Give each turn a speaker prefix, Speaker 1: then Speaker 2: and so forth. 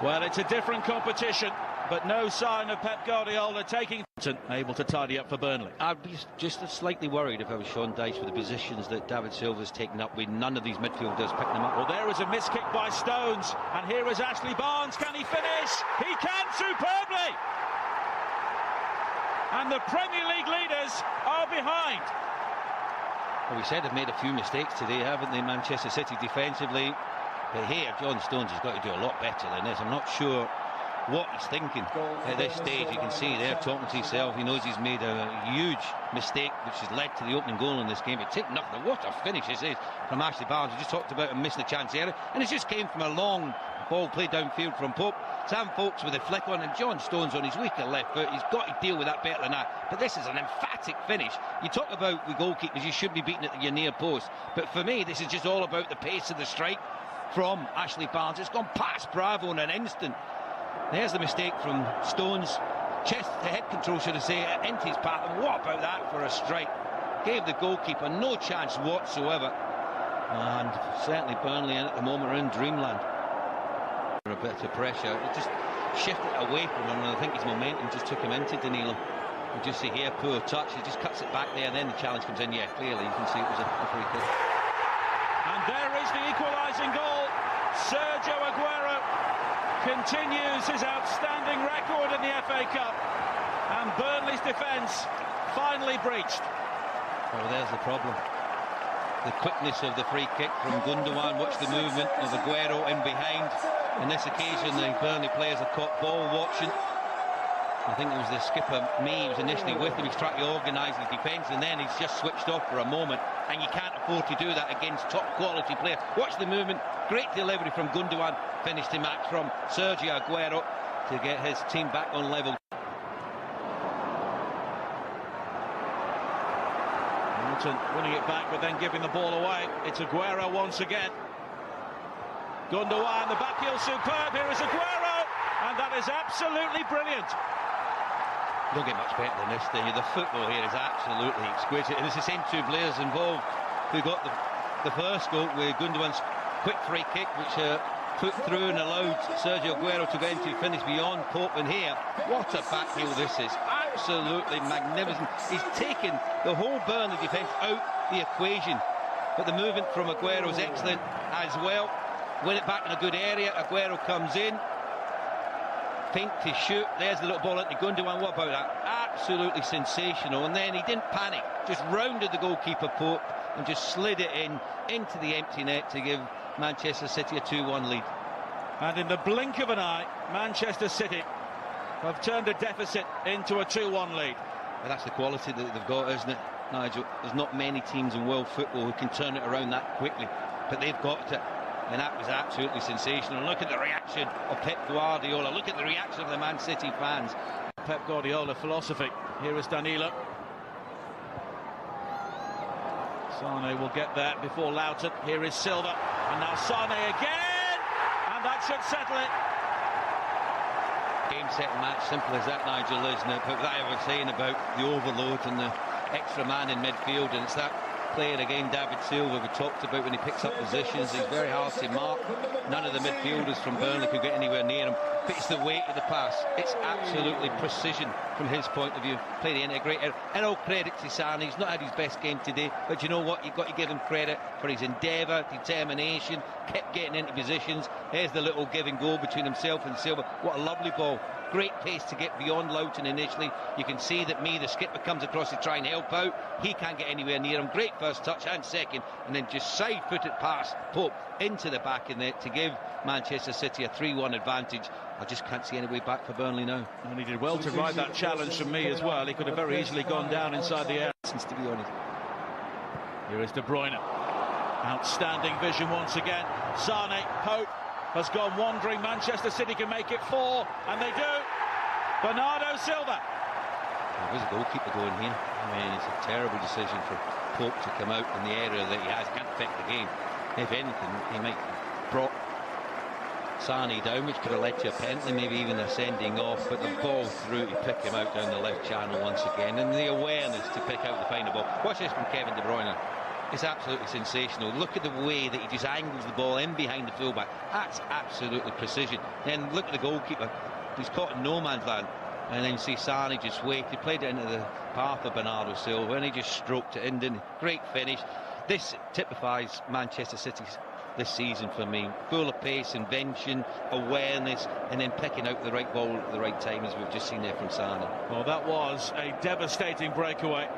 Speaker 1: Well, it's a different competition, but no sign of Pep Guardiola taking... Able to tidy up for Burnley.
Speaker 2: I'd be just slightly worried if I was Sean Dyche with the positions that David Silva's taken up, with none of these midfielders picking them up.
Speaker 1: Well, there is a miss kick by Stones, and here is Ashley Barnes. Can he finish? He can superbly! And the Premier League leaders are behind.
Speaker 2: Well, we said they've made a few mistakes today, haven't they, Manchester City defensively? But here, John Stones has got to do a lot better than this. I'm not sure what he's thinking at this stage. You can see there talking to himself. He knows he's made a huge mistake which has led to the opening goal in this game. But take nothing. What a finish this is from Ashley Barnes. We just talked about him missing a chance earlier, and it just came from a long ball played downfield from Pope. Sam Folks with a flick on, and John Stones on his weaker left foot. He's got to deal with that better than that. But this is an emphatic finish. You talk about with goalkeepers, you should be beaten at your near post. But for me, this is just all about the pace of the strike from Ashley Barnes. It's gone past Bravo in an instant. There's the mistake from Stones. Chest to head control, should I say, into his path. And what about that for a strike? Gave the goalkeeper no chance whatsoever. And certainly Burnley at the moment are in dreamland. A bit of pressure. It just shifted away from him, and I think his momentum just took him into Danilo. You just see here, poor touch. He just cuts it back there, and then the challenge comes in. Yeah, clearly you can see it was a free kick.
Speaker 1: And there is the equalising goal. Sergio Aguero continues his outstanding record in the FA Cup, and Burnley's defence finally breached.
Speaker 2: Well, there's the problem. The quickness of the free kick from Gundogan. Watch the movement of Aguero in behind. On this occasion, the Burnley players are caught ball watching. I think it was the skipper, May, was initially with him. He's trying to organise his defence, and then he's just switched off for a moment. And you can't afford to do that against top quality player. Watch the movement. Great delivery from Gundogan. Finished the match from Sergio Aguero to get his team back on level.
Speaker 1: Hamilton winning it back, but then giving the ball away. It's Aguero once again. Gundogan, the back heel superb. Here is Aguero, and that is absolutely brilliant.
Speaker 2: Don't get much better than this, do you? The football here is absolutely exquisite, and it's the same two players involved who got the first goal with Gundogan's quick free kick, which put through and allowed Sergio Aguero to get into finish beyond Pope. And here, what a back heel this is. Absolutely magnificent. He's taken the whole Burnley defence out the equation, but the movement from Aguero is excellent as well. Win it back in a good area. Aguero comes in. Think to shoot. There's the little ball into Gundogan. What about that? Absolutely sensational. And then he didn't panic. Just rounded the goalkeeper Pope and just slid it into the empty net to give Manchester City a 2-1 lead.
Speaker 1: And in the blink of an eye, Manchester City have turned a deficit into a 2-1 lead.
Speaker 2: Well, that's the quality that they've got, isn't it, Nigel? There's not many teams in world football who can turn it around that quickly, but they've got it. And that was absolutely sensational. Look at the reaction of Pep Guardiola. Look at the reaction of the Man City fans.
Speaker 1: Pep Guardiola philosophy. Here is Danilo. Sane will get there before Loughton. Here is Silva. And now Sane again. And that should settle it.
Speaker 2: Game, set, match. Simple as that, Nigel, isn't it? But that I was saying about the overload and the extra man in midfield. And it's that player again, David Silva, we talked about when he picks up positions. He's very hard to mark. None of the midfielders from Burnley could get anywhere near him. But it's the weight of the pass. It's absolutely precision from his point of view. Played the integrator. And all credit to Sane. He's not had his best game today, but you know what? You've got to give him credit for his endeavour, determination, kept getting into positions. Here's the little give and go between himself and Silva. What a lovely ball. Great pace to get beyond Loughton initially. You can see that the skipper, comes across to try and help out. He can't get anywhere near him. Great first touch and second, and then just side-footed past Pope into the back of the net to give Manchester City a 3-1 advantage. I just can't see any way back for Burnley now.
Speaker 1: And he did well to ride that challenge from me as well. He could have very easily gone down inside the air,
Speaker 2: to be honest.
Speaker 1: Here is De Bruyne. Outstanding vision once again. Sane, Pope has gone wandering. Manchester City can make it 4, and they do. Bernardo Silva.
Speaker 2: There's a goalkeeper going here. I mean, it's a terrible decision for Pope to come out in the area that he has. Can't affect the game. If anything, he might have brought Sane down, which could have led to a penalty, maybe even a sending off. But the ball through to pick him out down the left channel once again, and the awareness to pick out the final ball. Watch this from Kevin De Bruyne. It's absolutely sensational. Look at the way that he just angles the ball in behind the fullback. That's absolutely precision. Then look at the goalkeeper. He's caught in no man's land. And then see Sane just waited, played it into the path of Bernardo Silva, and he just stroked it in, didn't he? Great finish. This typifies Manchester City this season for me. Full of pace, invention, awareness, and then picking out the right ball at the right time, as we've just seen there from Sane.
Speaker 1: Well, that was a devastating breakaway.